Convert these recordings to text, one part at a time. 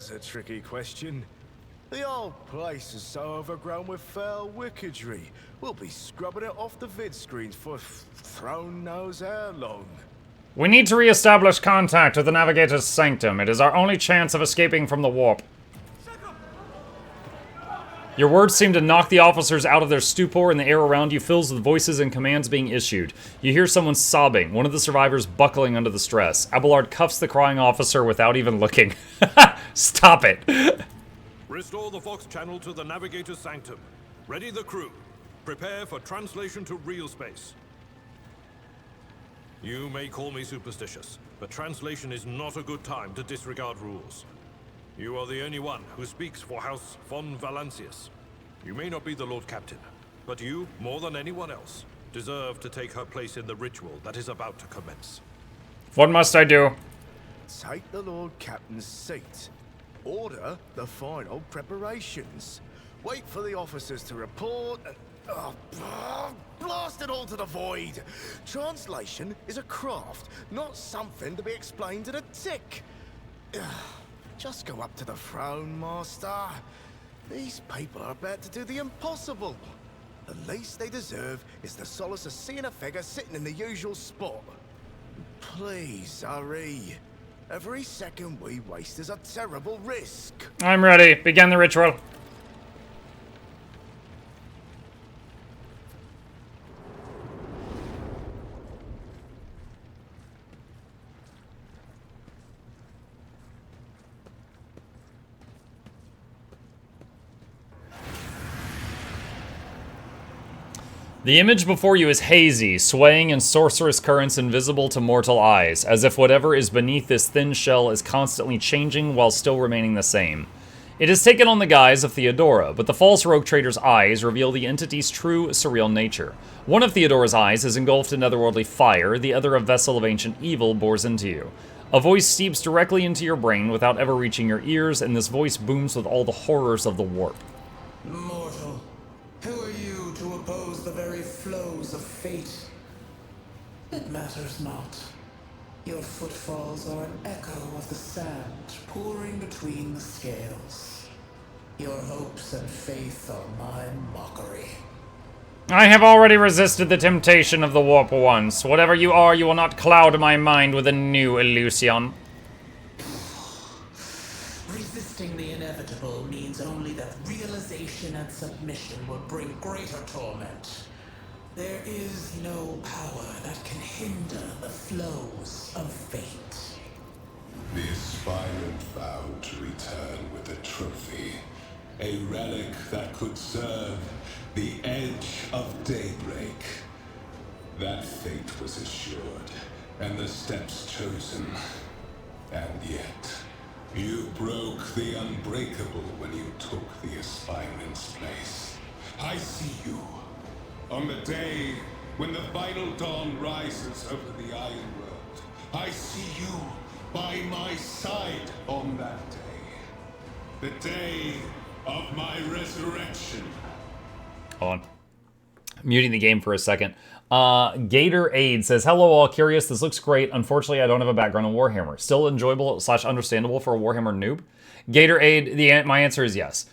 That's a tricky question. The old place is so overgrown with foul wickedry. We'll be scrubbing it off the vid screens for throne knows how long. We need to re-establish contact with the Navigator's Sanctum. It is our only chance of escaping from the warp. Your words seem to knock the officers out of their stupor, and the air around you fills with voices and commands being issued. You hear someone sobbing, one of the survivors buckling under the stress. Abelard cuffs the crying officer without even looking. Stop it. Restore the Vox channel to the Navigator's Sanctum. Ready the crew. Prepare for translation to real space. You may call me superstitious, but translation is not a good time to disregard rules. You are the only one who speaks for House von Valancius. You may not be the Lord Captain, but you, more than anyone else, deserve to take her place in the ritual that is about to commence. What must I do? Take the Lord Captain's seat. Order the final preparations. Wait for the officers to report and... blast it all to the void! Translation is a craft, not something to be explained to the tick. Just go up to the throne, Master. These people are about to do the impossible. The least they deserve is the solace of seeing a figure sitting in the usual spot. Please, hurry. Every second we waste is a terrible risk. I'm ready. Begin the ritual. The image before you is hazy, swaying in sorcerous currents invisible to mortal eyes, as if whatever is beneath this thin shell is constantly changing while still remaining the same. It has taken on the guise of Theodora, but the false rogue trader's eyes reveal the entity's true, surreal nature. One of Theodora's eyes is engulfed in otherworldly fire, the other a vessel of ancient evil bores into you. A voice seeps directly into your brain without ever reaching your ears, and this voice booms with all the horrors of the warp. Mortal, who are you to oppose the very flows of fate? It matters not. Your footfalls are an echo of the sand pouring between the scales. Your hopes and faith are my mockery. I have already resisted the temptation of the warp once. Whatever you are, you will not cloud my mind with a new illusion. Resisting the inevitable means only that realization and submission will bring greater torment. There is no power that can hinder the flows of fate. The aspirant vowed to return with a trophy, a relic that could serve the edge of daybreak. That fate was assured, and the steps chosen. And yet, you broke the unbreakable when you took the aspirant's place. I see you. On the day when the final dawn rises over the Iron World, I see you by my side on that day. The day of my resurrection. Hold on. Muting the game for a second. Gator Aid says, hello all, curious, this looks great. Unfortunately, I don't have a background in Warhammer. Still enjoyable / understandable for a Warhammer noob? Gator Aid, my answer is yes.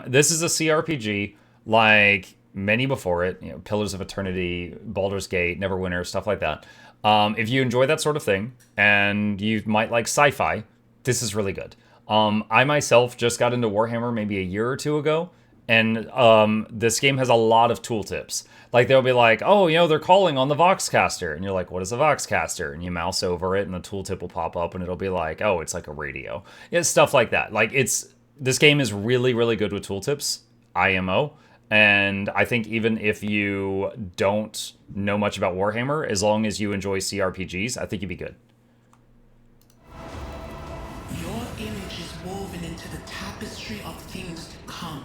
This is a CRPG like many before it, you know, Pillars of Eternity, Baldur's Gate, Neverwinter, stuff like that. If you enjoy that sort of thing, and you might like sci-fi, this is really good. I myself just got into Warhammer maybe a year or two ago, and this game has a lot of tooltips. Like, they'll be like, oh, you know, they're calling on the Voxcaster. And you're like, what is a Voxcaster? And you mouse over it, and the tooltip will pop up, and it'll be like, oh, it's like a radio. Yeah, stuff like that. Like, this game is really, really good with tooltips, IMO. And I think even if you don't know much about Warhammer, as long as you enjoy CRPGs, I think you'd be good. Your image is woven into the tapestry of things to come.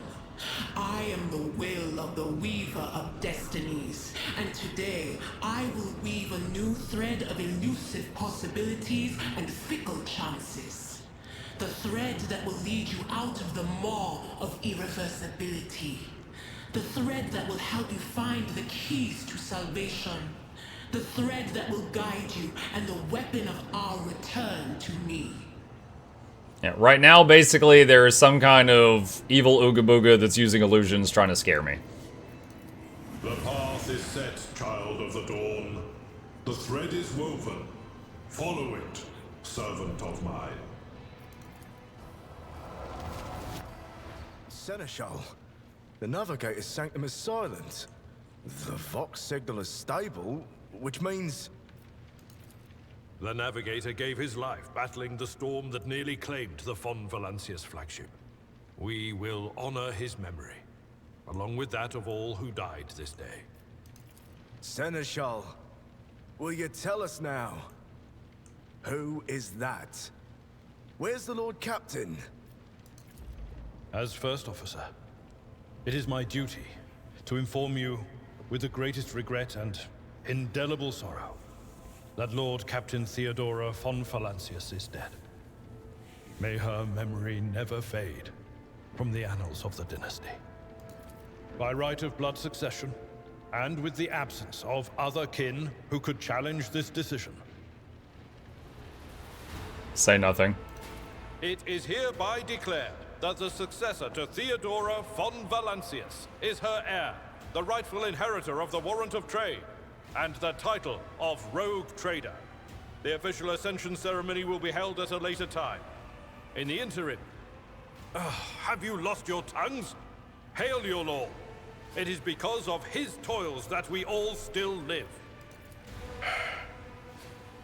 I am the will of the weaver of destinies, and today I will weave a new thread of elusive possibilities and fickle chances. The thread that will lead you out of the maw of irreversibility. The thread that will help you find the keys to salvation. The thread that will guide you and the weapon of our return to me. Yeah, right now, basically, there is some kind of evil Ooga Booga that's using illusions trying to scare me. The path is set, child of the dawn. The thread is woven. Follow it, servant of mine. Seneschal, the Navigator's sanctum is silent. The Vox signal is stable, which means... The Navigator gave his life battling the storm that nearly claimed the Von Valancius flagship. We will honor his memory, along with that of all who died this day. Seneschal, will you tell us now? Who is that? Where's the Lord Captain? As First Officer, it is my duty to inform you with the greatest regret and indelible sorrow that Lord Captain Theodora von Valancius is dead. May her memory never fade from the annals of the dynasty. By right of blood succession, and with the absence of other kin who could challenge this decision, Say nothing. it is hereby declared that the successor to Theodora von Valancius is her heir, the rightful inheritor of the Warrant of Trade, and the title of Rogue Trader. The official ascension ceremony will be held at a later time. In the interim, have you lost your tongues? Hail your lord. It is because of his toils that we all still live.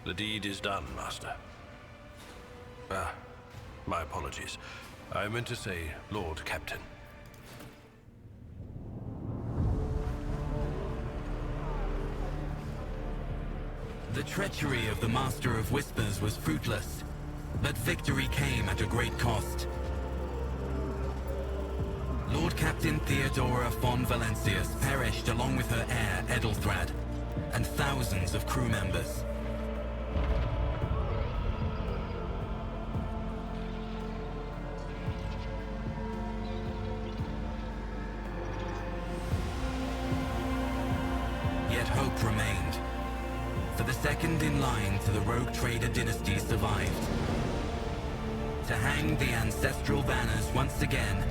The deed is done, Master. My apologies. I meant to say Lord Captain. The treachery of the Master of Whispers was fruitless, but victory came at a great cost. Lord Captain Theodora von Valancius perished along with her heir, Edelthrad, and thousands of crew members. Yet hope remained. For the second in line to the Rogue Trader dynasty survived. To hang the ancestral banners once again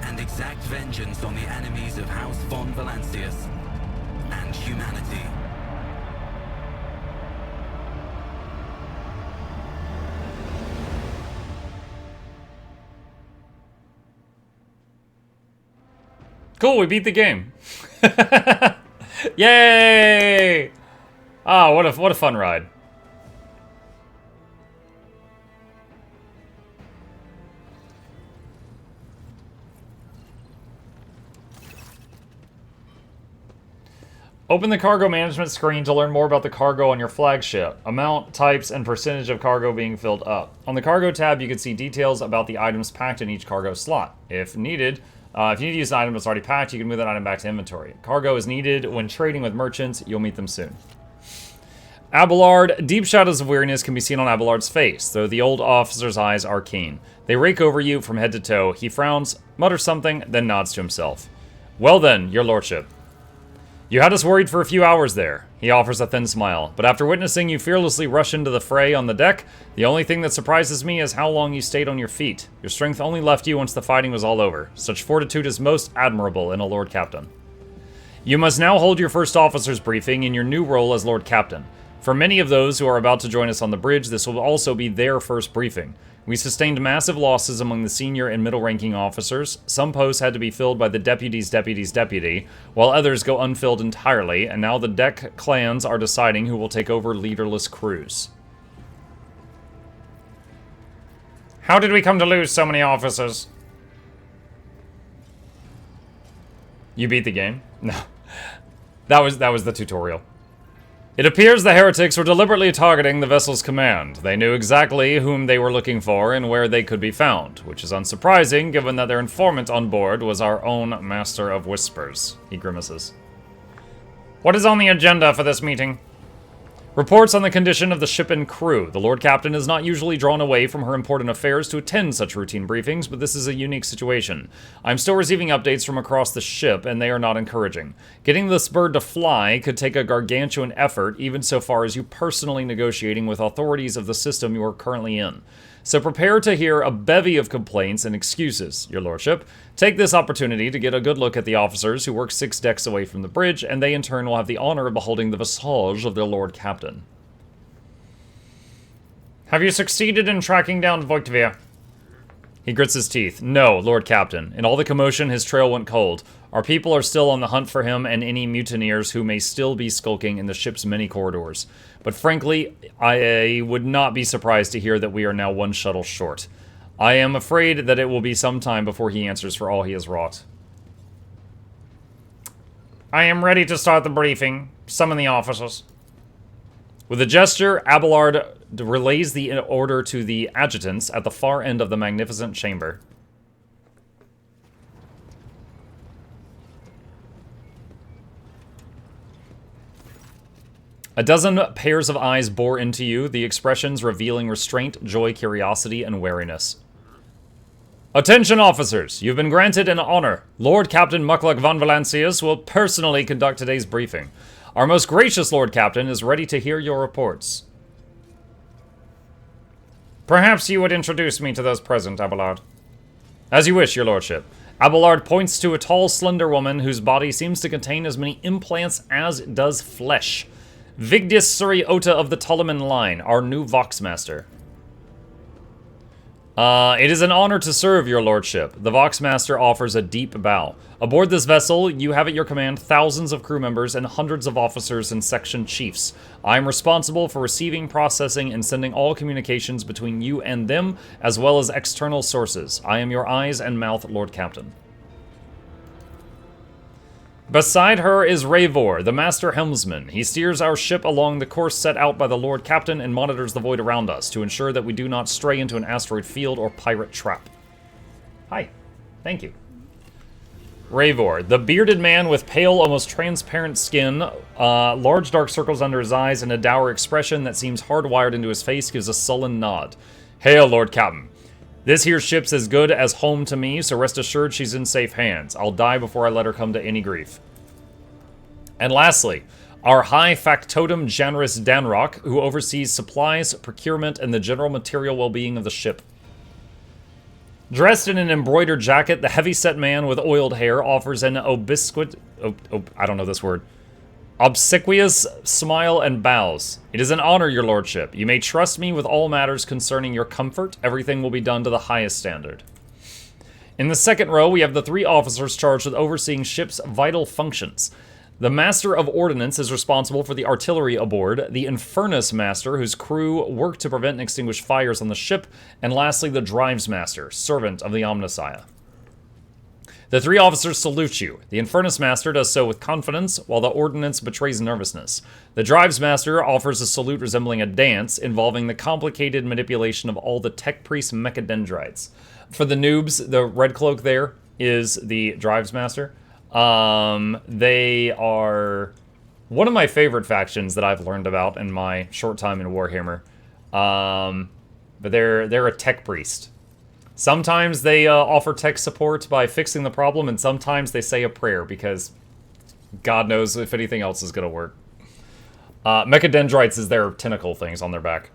and exact vengeance on the enemies of House von Valancius and humanity. Cool, we beat the game. Yay! Ah, what a fun ride. Open the cargo management screen to learn more about the cargo on your flagship. Amount, types, and percentage of cargo being filled up. On the cargo tab, you can see details about the items packed in each cargo slot. If needed, if you need to use an item that's already packed, you can move that item back to inventory. Cargo is needed when trading with merchants. You'll meet them soon. Abelard. Deep shadows of weariness can be seen on Abelard's face, though the old officer's eyes are keen. They rake over you from head to toe. He frowns, mutters something, then nods to himself. Well then, your lordship. You had us worried for a few hours there. He offers a thin smile. But after witnessing you fearlessly rush into the fray on the deck, the only thing that surprises me is how long you stayed on your feet. Your strength only left you once the fighting was all over. Such fortitude is most admirable in a Lord Captain. You must now hold your first officer's briefing in your new role as Lord Captain. For many of those who are about to join us on the bridge, this will also be their first briefing. We sustained massive losses among the senior and middle-ranking officers. Some posts had to be filled by the deputy's deputy's deputy, while others go unfilled entirely, and now the deck clans are deciding who will take over leaderless crews. How did we come to lose so many officers? You beat the game? No. That was the tutorial. It appears the heretics were deliberately targeting the vessel's command. They knew exactly whom they were looking for and where they could be found, which is unsurprising given that their informant on board was our own Master of Whispers. He grimaces. What is on the agenda for this meeting? Reports on the condition of the ship and crew. The Lord Captain is not usually drawn away from her important affairs to attend such routine briefings, but this is a unique situation. I'm still receiving updates from across the ship, and they are not encouraging. Getting this bird to fly could take a gargantuan effort, even so far as you personally negotiating with authorities of the system you are currently in. So prepare to hear a bevy of complaints and excuses, your lordship. Take this opportunity to get a good look at the officers who work 6 decks away from the bridge, and they in turn will have the honor of beholding the visage of their lord captain. Have you succeeded in tracking down Voitvia? He grits his teeth. No, Lord Captain. In all the commotion, his trail went cold. Our people are still on the hunt for him and any mutineers who may still be skulking in the ship's many corridors. But frankly, I would not be surprised to hear that we are now 1 shuttle short. I am afraid that it will be some time before he answers for all he has wrought. I am ready to start the briefing. Summon the officers. With a gesture, Abelard relays the order to the adjutants at the far end of the magnificent chamber. A dozen pairs of eyes bore into you, the expressions revealing restraint, joy, curiosity, and wariness. Attention, officers! You've been granted an honor. Lord Captain Mukluk von Valancius will personally conduct today's briefing. Our most gracious Lord Captain is ready to hear your reports. Perhaps you would introduce me to those present, Abelard. As you wish, your lordship. Abelard points to a tall, slender woman whose body seems to contain as many implants as it does flesh. Vigdis Suriota of the Ptoleman line, our new Voxmaster. It is an honor to serve, your lordship. The Voxmaster offers a deep bow. Aboard this vessel, you have at your command thousands of crew members and hundreds of officers and section chiefs. I am responsible for receiving, processing, and sending all communications between you and them, as well as external sources. I am your eyes and mouth, Lord Captain. Beside her is Ravor, the master helmsman. He steers our ship along the course set out by the Lord Captain and monitors the void around us to ensure that we do not stray into an asteroid field or pirate trap. Hi. Thank you. Ravor, the bearded man with pale, almost transparent skin, large dark circles under his eyes, and a dour expression that seems hardwired into his face, gives a sullen nod. Hail, Lord Captain. This here ship's as good as home to me, so rest assured she's in safe hands. I'll die before I let her come to any grief. And lastly, our high factotum Janris Danrock, who oversees supplies, procurement, and the general material well-being of the ship. Dressed in an embroidered jacket, the heavy-set man with oiled hair offers an obsequious smile and bows. It is an honor, your lordship. You may trust me with all matters concerning your comfort. Everything will be done to the highest standard. In the second row, we have the 3 officers charged with overseeing ship's vital functions. The Master of Ordnance is responsible for the artillery aboard, the Infernus Master, whose crew work to prevent and extinguish fires on the ship, and lastly, the Drives Master, servant of the Omnissiah. The 3 officers salute you. The Infernus Master does so with confidence, while the Ordnance betrays nervousness. The Drives Master offers a salute resembling a dance, involving the complicated manipulation of all the Tech Priest mechadendrites. For the noobs, the red cloak there is the Drives Master. They are one of my favorite factions that I've learned about in my short time in Warhammer. But they're a Tech Priest. Sometimes they offer tech support by fixing the problem, and sometimes they say a prayer, because God knows if anything else is going to work. Mechadendrites is their tentacle things on their back.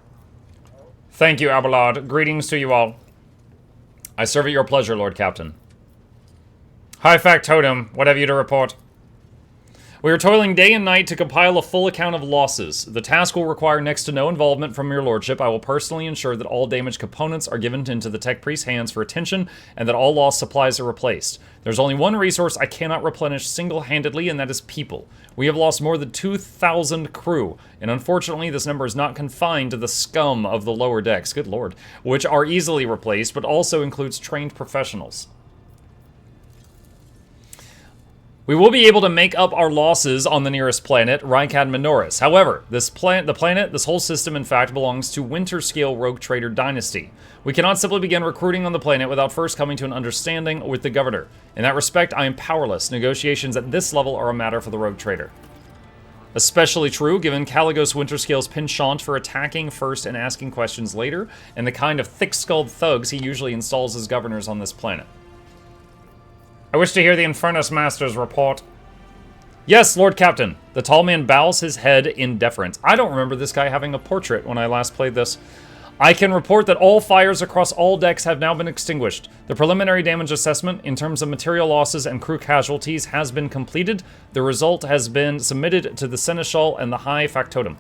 Thank you, Abelard. Greetings to you all. I serve at your pleasure, Lord Captain. High Factotum, what have you to report? We are toiling day and night to compile a full account of losses. The task will require next to no involvement from your lordship. I will personally ensure that all damaged components are given into the Tech Priest's hands for attention, and that all lost supplies are replaced. There's only one resource I cannot replenish single-handedly, and that is people. We have lost more than 2,000 crew, and unfortunately this number is not confined to the scum of the lower decks, good lord, which are easily replaced, but also includes trained professionals. We will be able to make up our losses on the nearest planet, Rykad Minoris. However, this whole system, in fact, belongs to Winterscale Rogue Trader Dynasty. We cannot simply begin recruiting on the planet without first coming to an understanding with the Governor. In that respect, I am powerless. Negotiations at this level are a matter for the Rogue Trader. Especially true, given Caligos Winterscale's penchant for attacking first and asking questions later, and the kind of thick-skulled thugs he usually installs as governors on this planet. I wish to hear the Infernus Master's report. Yes, Lord Captain. The tall man bows his head in deference. I don't remember this guy having a portrait when I last played this. I can report that all fires across all decks have now been extinguished. The preliminary damage assessment in terms of material losses and crew casualties has been completed. The result has been submitted to the Seneschal and the High Factotum.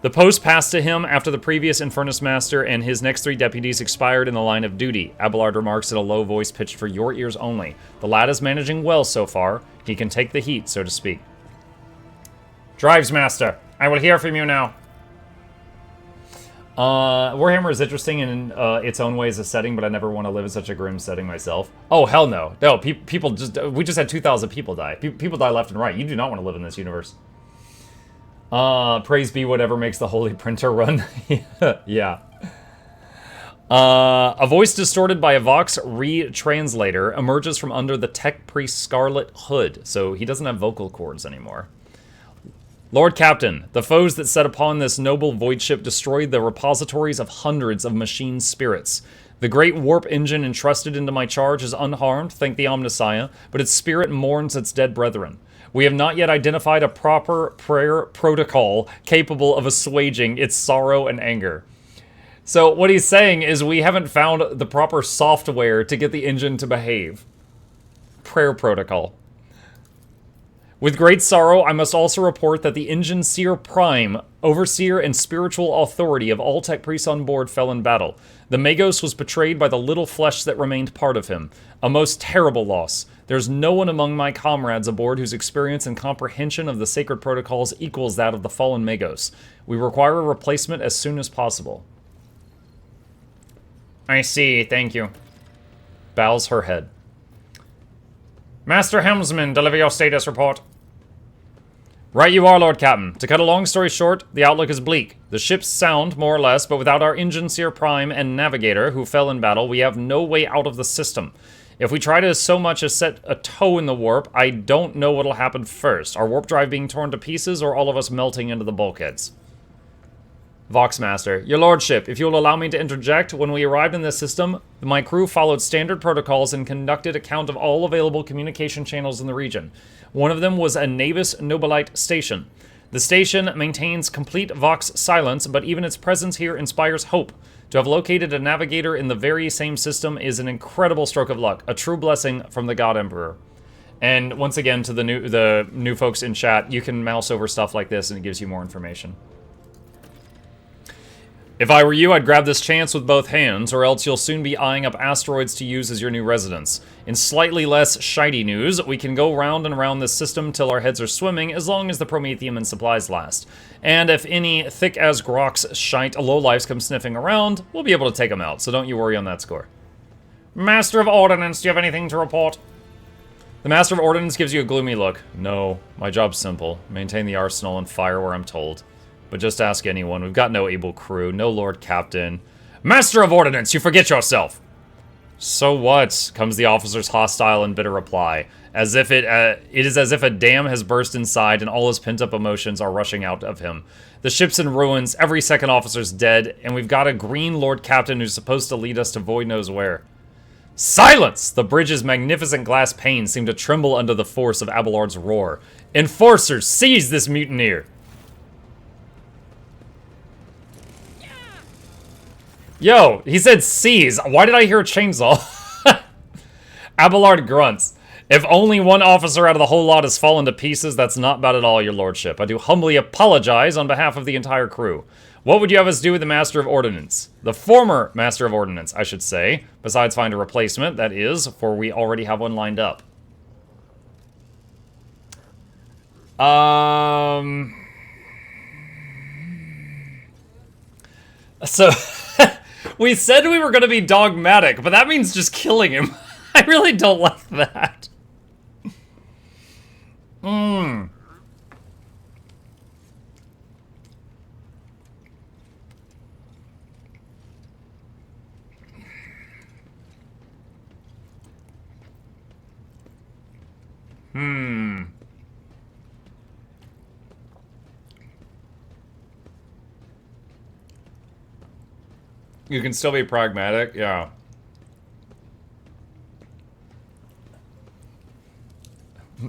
The post passed to him after the previous Infernus Master and his next 3 deputies expired in the line of duty. Abelard remarks in a low voice pitched for your ears only. The lad is managing well so far. He can take the heat, so to speak. Drives Master, I will hear from you now. Warhammer is interesting in its own way as a setting, but I never want to live in such a grim setting myself. Oh, hell no. No, people just... We just had 2,000 people die. People die left and right. You do not want to live in this universe. Praise be whatever makes the holy printer run. Yeah. A voice distorted by a Vox retranslator emerges from under the Tech Priest Scarlet hood, so he doesn't have vocal cords anymore. Lord Captain, the foes that set upon this noble void ship destroyed the repositories of hundreds of machine spirits. The great warp engine entrusted into my charge is unharmed, thank the Omnissiah, but its spirit mourns its dead brethren. We have not yet identified a proper prayer protocol capable of assuaging its sorrow and anger. So what he's saying is we haven't found the proper software to get the engine to behave. Prayer protocol. With great sorrow, I must also report that the Engine Seer Prime, overseer and spiritual authority of all tech priests on board, fell in battle. The Magos was betrayed by the little flesh that remained part of him. A most terrible loss. There's no one among my comrades aboard whose experience and comprehension of the sacred protocols equals that of the fallen Magos. We require a replacement as soon as possible. I see, thank you. Bows her head. Master Helmsman, deliver your status report. Right you are, Lord Captain. To cut a long story short, the outlook is bleak. The ship's sound, more or less, but without our Engine Seer Prime and Navigator, who fell in battle, we have no way out of the system. If we try to so much as set a toe in the warp, I don't know what'll happen first. Our warp drive being torn to pieces, or all of us melting into the bulkheads. Voxmaster, your lordship, if you'll allow me to interject, when we arrived in this system, my crew followed standard protocols and conducted a count of all available communication channels in the region. One of them was a Navis Nobilite station. The station maintains complete Vox silence, but even its presence here inspires hope. To have located a navigator in the very same system is an incredible stroke of luck, a true blessing from the God Emperor. And once again, to the new folks in chat, you can mouse over stuff like this and it gives you more information. If I were you, I'd grab this chance with both hands, or else you'll soon be eyeing up asteroids to use as your new residence. In slightly less shiny news, we can go round and round this system till our heads are swimming, as long as the Promethium and supplies last. And if any thick-as-grox shite lowlifes come sniffing around, we'll be able to take them out, so don't you worry on that score. Master of Ordnance, do you have anything to report? The Master of Ordnance gives you a gloomy look. No, my job's simple. Maintain the arsenal and fire where I'm told. But just ask anyone. We've got no able crew, no Lord Captain. Master of Ordnance, you forget yourself! So what? Comes the officer's hostile and bitter reply. As if it is as if a dam has burst inside and all his pent-up emotions are rushing out of him. The ship's in ruins, every second officer's dead, and we've got a green Lord Captain who's supposed to lead us to void knows where. Silence! The bridge's magnificent glass panes seem to tremble under the force of Abelard's roar. Enforcers, seize this mutineer! Yo, he said seize. Why did I hear a chainsaw? Abelard grunts. If only one officer out of the whole lot has fallen to pieces, that's not bad at all, your lordship. I do humbly apologize on behalf of the entire crew. What would you have us do with the Master of Ordnance? The former Master of Ordnance, I should say. Besides find a replacement, that is, for we already have one lined up. So... We said we were going to be dogmatic, but that means just killing him. I really don't like that. You can still be pragmatic, yeah.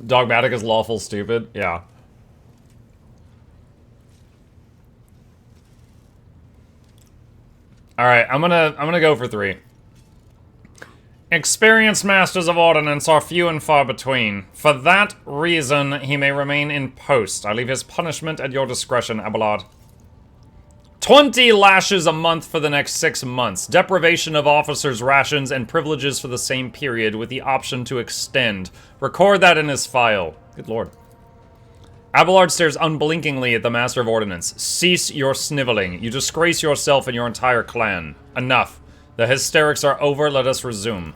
Dogmatic is lawful stupid, yeah. Alright, I'm gonna go for 3. Experienced masters of ordnance are few and far between. For that reason, he may remain in post. I leave his punishment at your discretion, Abelard. 20 lashes a month for the next 6 months. Deprivation of officers' rations and privileges for the same period with the option to extend. Record that in his file. Good lord. Abelard stares unblinkingly at the Master of Ordnance. Cease your sniveling. You disgrace yourself and your entire clan. Enough. The hysterics are over. Let us resume.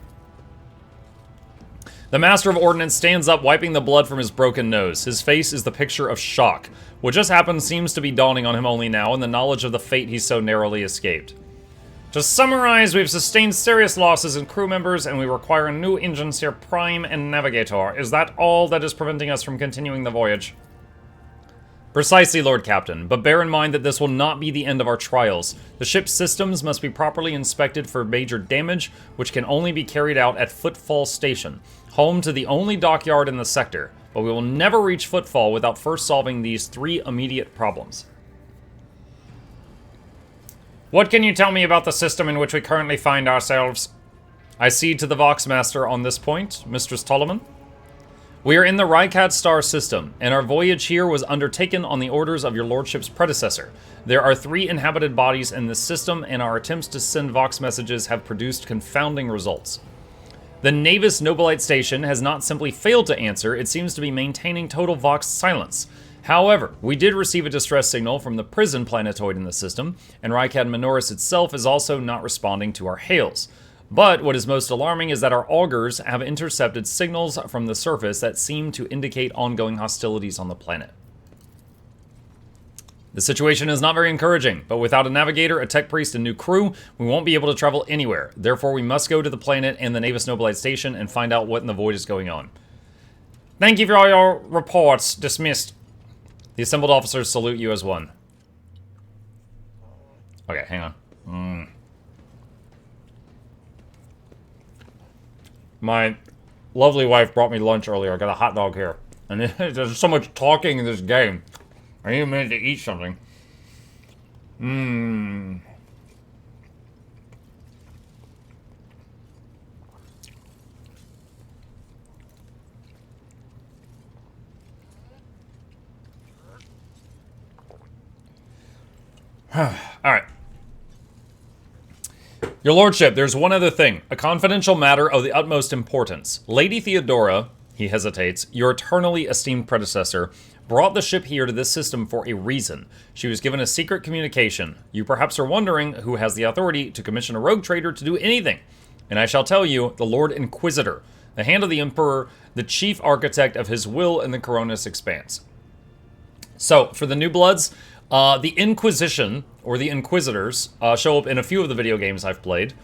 The Master of Ordnance stands up, wiping the blood from his broken nose. His face is the picture of shock. What just happened seems to be dawning on him only now, in the knowledge of the fate he so narrowly escaped. To summarize, we've sustained serious losses in crew members, and we require a new engineer prime and navigator. Is that all that is preventing us from continuing the voyage? Precisely, Lord Captain, but bear in mind that this will not be the end of our trials. The ship's systems must be properly inspected for major damage, which can only be carried out at Footfall Station, home to the only dockyard in the sector. But we will never reach Footfall without first solving these 3 immediate problems. What can you tell me about the system in which we currently find ourselves? I cede to the Voxmaster on this point, Mistress Tolliman. We are in the Rykat star system, and our voyage here was undertaken on the orders of your lordship's predecessor. There are 3 inhabited bodies in this system, and our attempts to send Vox messages have produced confounding results. The Navis Nobilite Station has not simply failed to answer, it seems to be maintaining total Vox silence. However, we did receive a distress signal from the prison planetoid in the system, and Rykad Minoris itself is also not responding to our hails. But what is most alarming is that our augurs have intercepted signals from the surface that seem to indicate ongoing hostilities on the planet. The situation is not very encouraging, but without a navigator, a tech priest, and new crew, we won't be able to travel anywhere. Therefore, we must go to the planet and the Navis Nobilite Station and find out what in the void is going on. Thank you for all your reports. Dismissed. The assembled officers salute you as one. Okay, hang on. My lovely wife brought me lunch earlier. I got a hot dog here. And there's so much talking in this game. I need a minute to eat something. Alright. Your lordship, there's one other thing. A confidential matter of the utmost importance. Lady Theodora, he hesitates, your eternally esteemed predecessor, brought the ship here to this system for a reason. She was given a secret communication. You perhaps are wondering who has the authority to commission a rogue trader to do anything. And I shall tell you, the Lord Inquisitor, the hand of the Emperor, the chief architect of his will in the Coronis Expanse. So, for the new bloods, the Inquisition, or the Inquisitors, show up in a few of the video games I've played.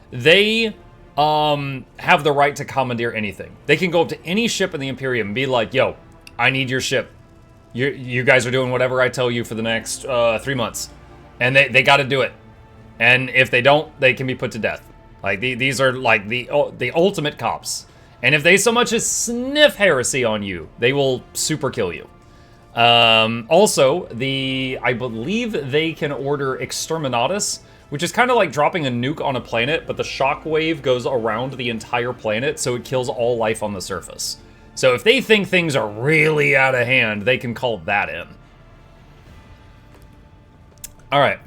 They have the right to commandeer anything. They can go up to any ship in the Imperium and be like, yo, I need your ship. You guys are doing whatever I tell you for the next 3 months. And they got to do it. And if they don't, they can be put to death. Like, these are like the ultimate cops. And if they so much as sniff heresy on you, they will super kill you. Also, I believe they can order Exterminatus, which is kind of like dropping a nuke on a planet, but the shockwave goes around the entire planet, so it kills all life on the surface. So if they think things are really out of hand, they can call that in. Alright.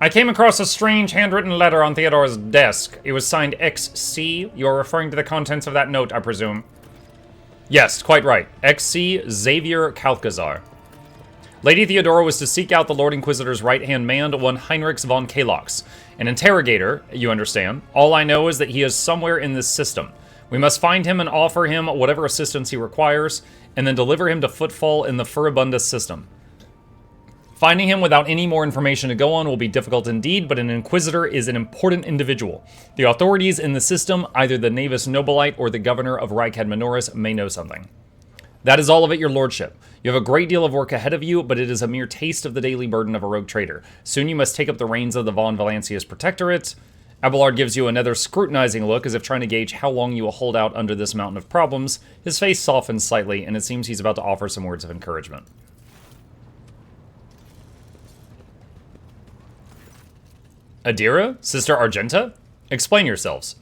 I came across a strange handwritten letter on Theodora's desk. It was signed XC. You're referring to the contents of that note, I presume. Yes, quite right. XC Xavier Kalkazar. Lady Theodora was to seek out the Lord Inquisitor's right-hand man, one Heinrichs von Kalox. An interrogator, you understand. All I know is that he is somewhere in this system. We must find him and offer him whatever assistance he requires, and then deliver him to Footfall in the Furibundus system. Finding him without any more information to go on will be difficult indeed, but an Inquisitor is an important individual. The authorities in the system, either the Navis Nobilite or the Governor of Rykad Minoris, may know something. That is all of it, your lordship. You have a great deal of work ahead of you, but it is a mere taste of the daily burden of a rogue trader. Soon you must take up the reins of the Von Valancius Protectorate. Abelard gives you another scrutinizing look, as if trying to gauge how long you will hold out under this mountain of problems. His face softens slightly, and it seems he's about to offer some words of encouragement. Adira? Sister Argenta? Explain yourselves.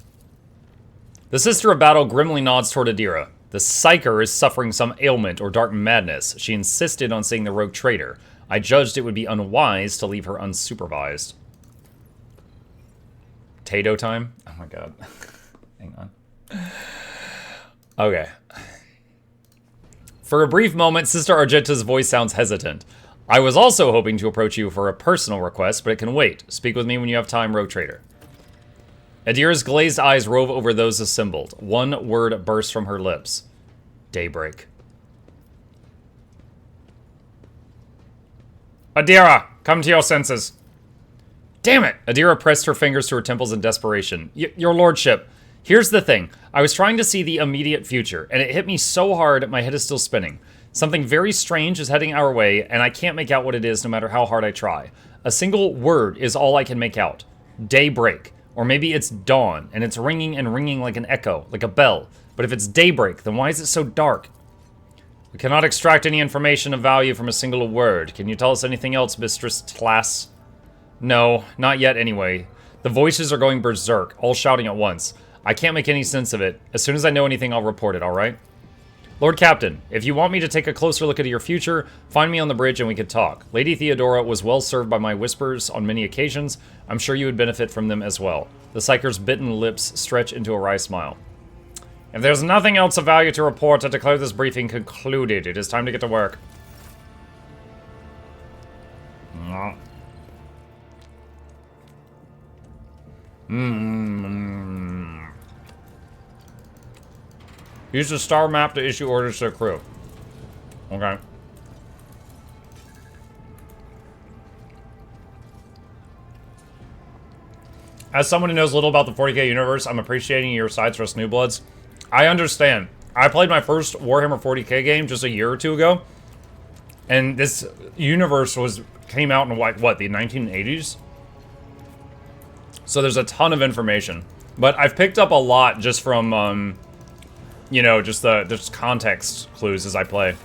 The Sister of Battle grimly nods toward Adira. The Psyker is suffering some ailment or dark madness. She insisted on seeing the rogue trader. I judged it would be unwise to leave her unsupervised. Tato time? Oh my god. Hang on. Okay. For a brief moment, Sister Argenta's voice sounds hesitant. I was also hoping to approach you for a personal request, but it can wait. Speak with me when you have time, Rogue Trader. Adira's glazed eyes rove over those assembled. One word bursts from her lips. Daybreak. Adira, come to your senses. Damn it! Adira pressed her fingers to her temples in desperation. Your lordship, here's the thing. I was trying to see the immediate future, and it hit me so hard my head is still spinning. Something very strange is heading our way, and I can't make out what it is no matter how hard I try. A single word is all I can make out. Daybreak. Or maybe it's dawn, and it's ringing and ringing like an echo, like a bell. But if it's daybreak, then why is it so dark? We cannot extract any information of value from a single word. Can you tell us anything else, Mistress Class? No, not yet anyway. The voices are going berserk, all shouting at once. I can't make any sense of it. As soon as I know anything, I'll report it, alright? Lord Captain, if you want me to take a closer look at your future, find me on the bridge and we could talk. Lady Theodora was well served by my whispers on many occasions. I'm sure you would benefit from them as well. The Psyker's bitten lips stretch into a wry smile. If there's nothing else of value to report, I declare this briefing concluded. It is time to get to work. Use the star map to issue orders to the crew. Okay. As someone who knows little about the 40k universe, I'm appreciating your sides for us new bloods. I understand. I played my first Warhammer 40k game just a year or two ago. And this universe came out in like, what, the 1980s? So there's a ton of information. But I've picked up a lot just from, you know, just context clues as I play.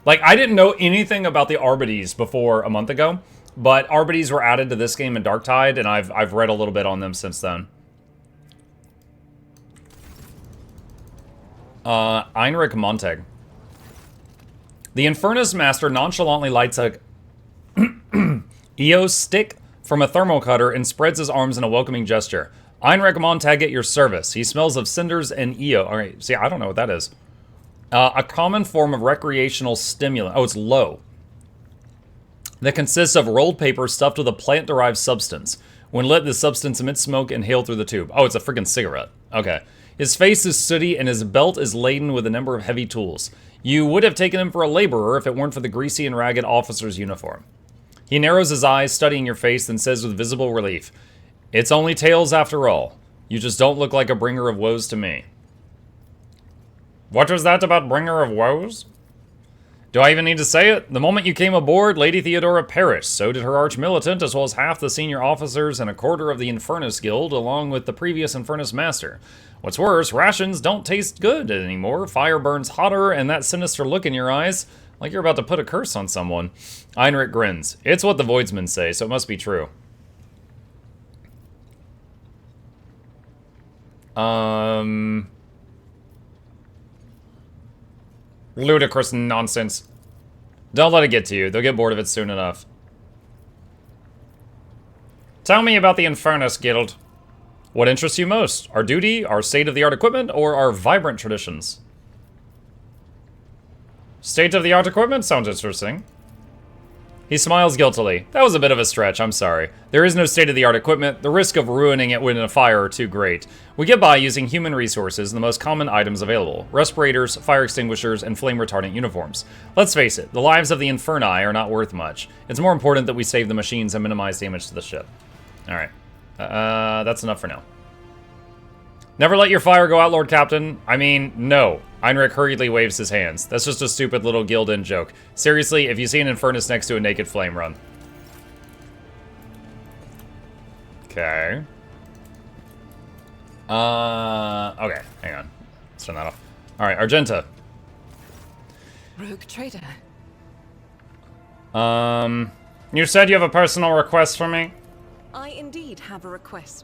Like, I didn't know anything about the Arbites before a month ago, but Arbites were added to this game in Darktide, and I've read a little bit on them since then. Heinrich Montag. The Infernus Master nonchalantly lights a EO stick from a thermal cutter and spreads his arms in a welcoming gesture. Heinrich Montag at your service. He smells of cinders and EO. Alright, see, I don't know what that is. A common form of recreational stimulant. Oh, it's low. That consists of rolled paper stuffed with a plant-derived substance. When lit, the substance emits smoke inhaled through the tube. Oh, it's a freaking cigarette. Okay. His face is sooty and his belt is laden with a number of heavy tools. You would have taken him for a laborer if it weren't for the greasy and ragged officer's uniform. He narrows his eyes, studying your face, then says with visible relief, "It's only tales after all. You just don't look like a bringer of woes to me." What was that about bringer of woes? Do I even need to say it? The moment you came aboard, Lady Theodora perished. So did her arch-militant, as well as half the senior officers and a quarter of the Infernus Guild, along with the previous Infernus Master. What's worse, rations don't taste good anymore. Fire burns hotter, and that sinister look in your eyes, like you're about to put a curse on someone. Heinrich grins. It's what the Voidsmen say, so it must be true. Ludicrous nonsense. Don't let it get to you. They'll get bored of it soon enough. Tell me about the Infernus Guild. What interests you most? Our duty, our state-of-the-art equipment, or our vibrant traditions? State-of-the-art equipment sounds interesting. He smiles guiltily. That was a bit of a stretch, I'm sorry. There is no state-of-the-art equipment. The risk of ruining it in a fire are too great. We get by using human resources and the most common items available. Respirators, fire extinguishers, and flame-retardant uniforms. Let's face it, the lives of the Inferni are not worth much. It's more important that we save the machines and minimize damage to the ship. Alright. That's enough for now. Never let your fire go out, Lord Captain. I mean, no. Heinrich hurriedly waves his hands. That's just a stupid little guild-in joke. Seriously, if you see an Infernus next to a naked flame, run. Okay. Okay, hang on. Let's turn that off. Alright, Argenta. Rogue trader. You said you have a personal request for me? I indeed have a request.